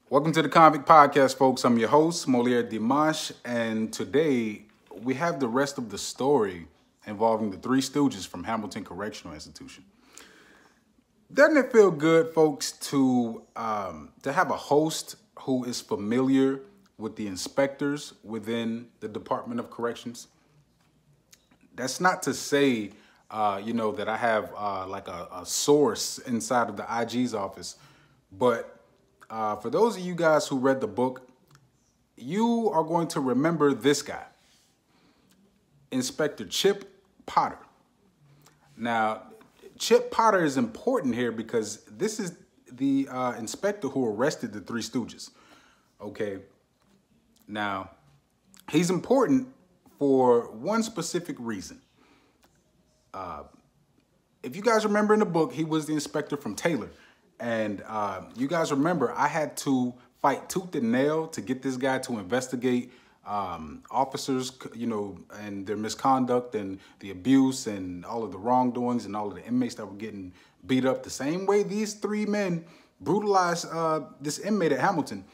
Welcome to the Convict Podcast, folks. I'm your host, Moliere Dimash, and today we have the rest of the story involving the three stooges from Hamilton Correctional Institution. Doesn't it feel good, folks, to have a host who is familiar with the inspectors within the Department of Corrections? That's not to say, that I have like a source inside of the IG's office, but for those of you guys who read the book, you are going to remember this guy, Inspector Chip Potter. Now, Chip Potter is important here because this is the inspector who arrested the Three Stooges. Okay. Now, he's important for one specific reason. If you guys remember in the book, he was the inspector from Taylor. And you guys remember, I had to fight tooth and nail to get this guy to investigate officers, and their misconduct and the abuse and all of the wrongdoings and all of the inmates that were getting beat up the same way these three men brutalized this inmate at Hamilton.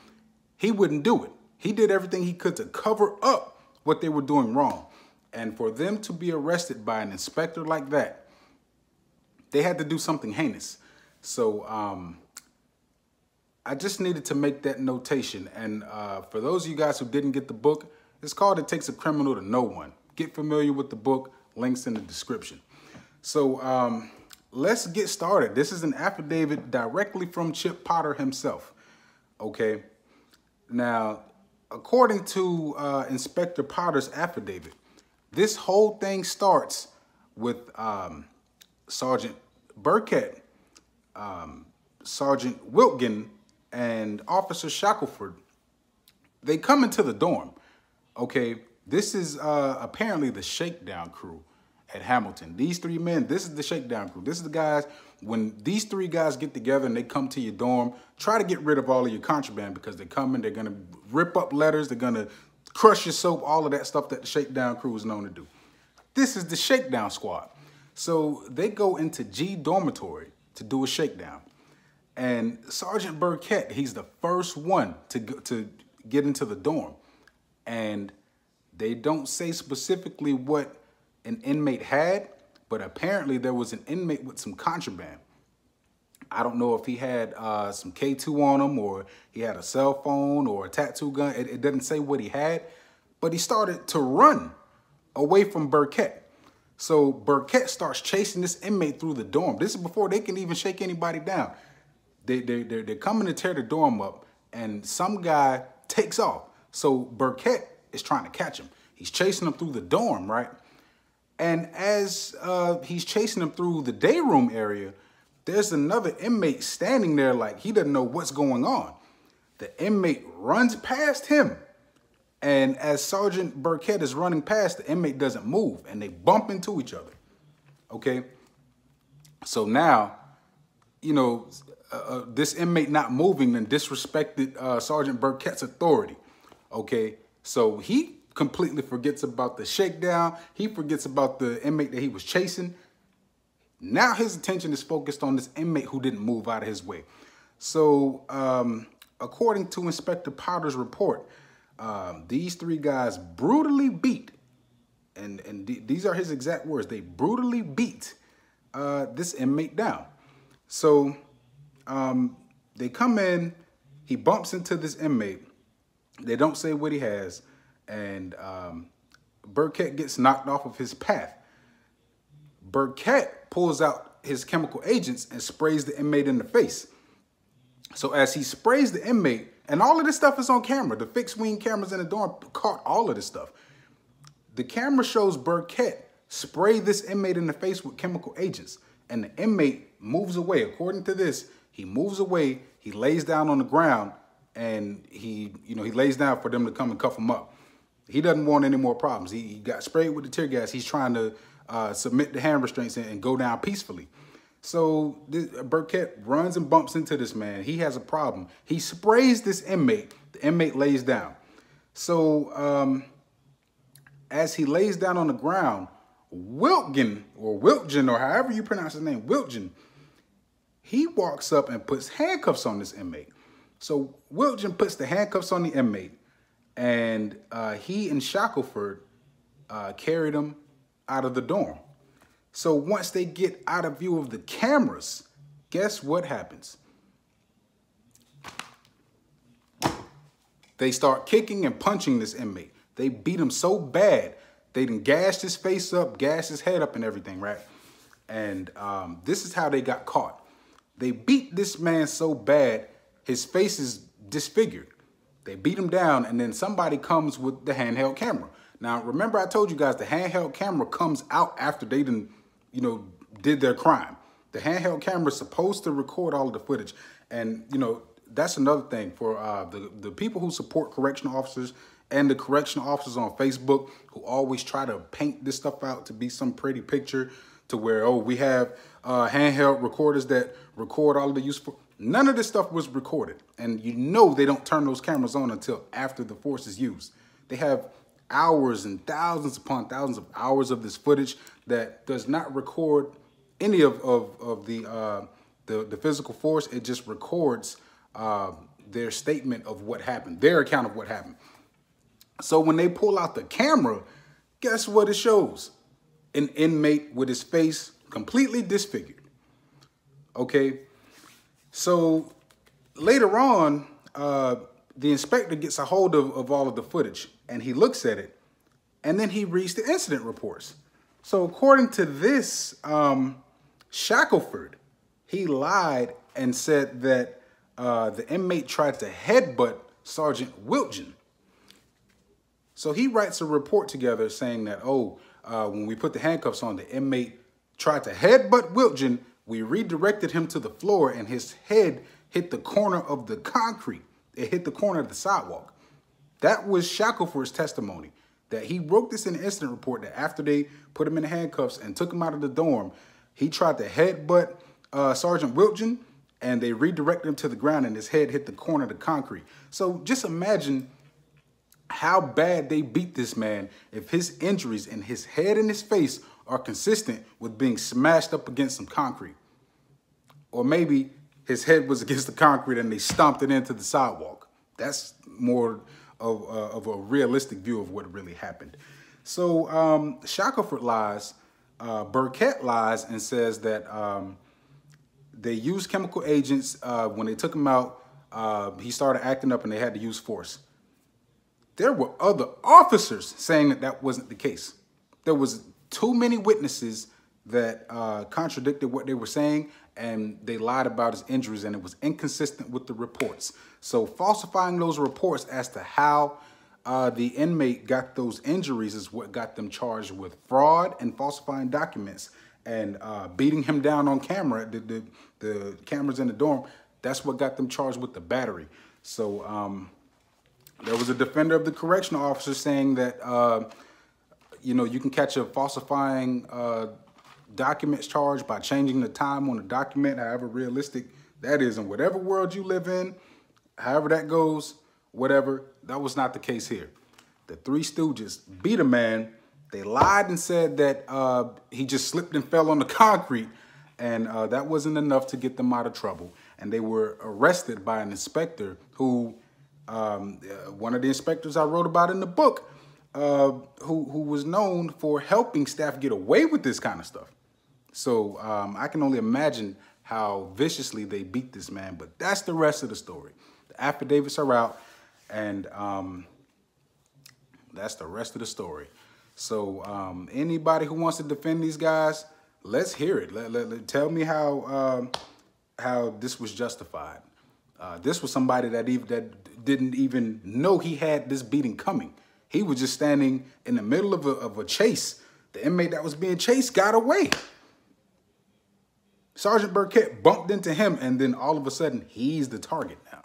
He wouldn't do it. He did everything he could to cover up what they were doing wrong. And for them to be arrested by an inspector like that, they had to do something heinous. So I just needed to make that notation. And for those of you guys who didn't get the book, it's called It Takes a Criminal to Know One. Get familiar with the book. Links in the description. So let's get started. This is an affidavit directly from Chip Potter himself. Okay. Now, according to Inspector Potter's affidavit, this whole thing starts with Sergeant Burkett, Sergeant Wiltgen, and Officer Shackelford. They come into the dorm. Okay, this is apparently the shakedown crew at Hamilton. These three men, this is the shakedown crew. This is the guys, when these three guys get together and they come to your dorm, try to get rid of all of your contraband because they're coming, they're going to rip up letters, they're going to crush your soap, all of that stuff that the shakedown crew is known to do. This is the shakedown squad. So they go into G dormitory to do a shakedown. And Sergeant Burkett, he's the first one to get into the dorm. And they don't say specifically what an inmate had, but apparently there was an inmate with some contraband. I don't know if he had some K2 on him, or he had a cell phone or a tattoo gun. It doesn't say what he had, but he started to run away from Burkett. So Burkett starts chasing this inmate through the dorm. This is before they can even shake anybody down. They're coming to tear the dorm up, and some guy takes off. So Burkett is trying to catch him. He's chasing him through the dorm, right? And as he's chasing him through the day room area, there's another inmate standing there like he doesn't know what's going on. The inmate runs past him. And as Sergeant Burkett is running past, the inmate doesn't move, and they bump into each other. Okay? So now, this inmate not moving and disrespected Sergeant Burkett's authority. Okay? So he completely forgets about the shakedown. He forgets about the inmate that he was chasing. Now his attention is focused on this inmate who didn't move out of his way. So according to Inspector Potter's report, these three guys brutally beat, and these are his exact words, they brutally beat this inmate down. So they come in, he bumps into this inmate, they don't say what he has, and Burkett gets knocked off of his path. Burkett pulls out his chemical agents and sprays the inmate in the face. So as he sprays the inmate, and all of this stuff is on camera. The fixed wing cameras in the dorm caught all of this stuff. The camera shows Burkett spray this inmate in the face with chemical agents, and the inmate moves away. According to this, he moves away, he lays down on the ground, and he lays down for them to come and cuff him up. He doesn't want any more problems. He got sprayed with the tear gas. He's trying to submit the hand restraints and go down peacefully. So Burkett runs and bumps into this man. He has a problem. He sprays this inmate. The inmate lays down. So as he lays down on the ground, Wiltgen, or however you pronounce his name, Wiltgen, he walks up and puts handcuffs on this inmate. So Wiltgen puts the handcuffs on the inmate, and he and Shackelford carried him out of the dorm. So once they get out of view of the cameras, guess what happens? They start kicking and punching this inmate. They beat him so bad, they done gashed his face up, gashed his head up and everything, right? And this is how they got caught. They beat this man so bad, his face is disfigured. They beat him down, and then somebody comes with the handheld camera. Now, remember I told you guys the handheld camera comes out after they done, did their crime. The handheld camera is supposed to record all of the footage. And, that's another thing for the people who support correctional officers and the correctional officers on Facebook who always try to paint this stuff out to be some pretty picture to where, oh, we have handheld recorders that record all of the useful. None of this stuff was recorded. And they don't turn those cameras on until after the force is used. They have hours and thousands upon thousands of hours of this footage that does not record any of the physical force. It just records their statement of what happened, their account of what happened. So when they pull out the camera, guess what it shows? An inmate with his face completely disfigured. Okay, so later on, the inspector gets a hold of all of the footage, and he looks at it, and then he reads the incident reports. So according to this, Shackelford, he lied and said that the inmate tried to headbutt Sergeant Wiltgen. So he writes a report together saying that, when we put the handcuffs on, the inmate tried to headbutt Wiltgen. We redirected him to the floor, and his head hit the corner of the concrete. It hit the corner of the sidewalk. That was Shackelford's testimony, that he wrote this in the incident report, that after they put him in the handcuffs and took him out of the dorm, he tried to headbutt Sergeant Wiltgen, and they redirected him to the ground, and his head hit the corner of the concrete. So just imagine how bad they beat this man if his injuries in his head and his face are consistent with being smashed up against some concrete. Or maybe his head was against the concrete and they stomped it into the sidewalk. That's more of a realistic view of what really happened. So Shackelford lies, Burkett lies and says that they used chemical agents. When they took him out, he started acting up and they had to use force. There were other officers saying that that wasn't the case. There was too many witnesses that contradicted what they were saying, and they lied about his injuries, and it was inconsistent with the reports. So falsifying those reports as to how the inmate got those injuries is what got them charged with fraud and falsifying documents and beating him down on camera, the cameras in the dorm. That's what got them charged with the battery. So there was a defender of the correctional officer saying that, you can catch a falsifying documents charge by changing the time on the document, however realistic that is in whatever world you live in, however that goes, whatever. That was not the case here. The Three Stooges beat a man. They lied and said that he just slipped and fell on the concrete, and that wasn't enough to get them out of trouble. And they were arrested by an inspector who, one of the inspectors I wrote about in the book, who was known for helping staff get away with this kind of stuff. So I can only imagine how viciously they beat this man, but that's the rest of the story. The affidavits are out, and that's the rest of the story. So anybody who wants to defend these guys, let's hear it. Tell me how this was justified. This was somebody that didn't even know he had this beating coming. He was just standing in the middle of a chase. The inmate that was being chased got away. Sergeant Burkett bumped into him, and then all of a sudden, he's the target now.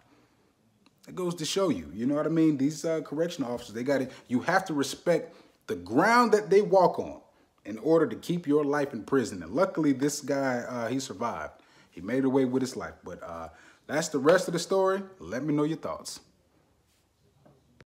It goes to show you, you know what I mean? These correctional officers, you have to respect the ground that they walk on in order to keep your life in prison. And luckily, this guy, he survived. He made away with his life. But that's the rest of the story. Let me know your thoughts.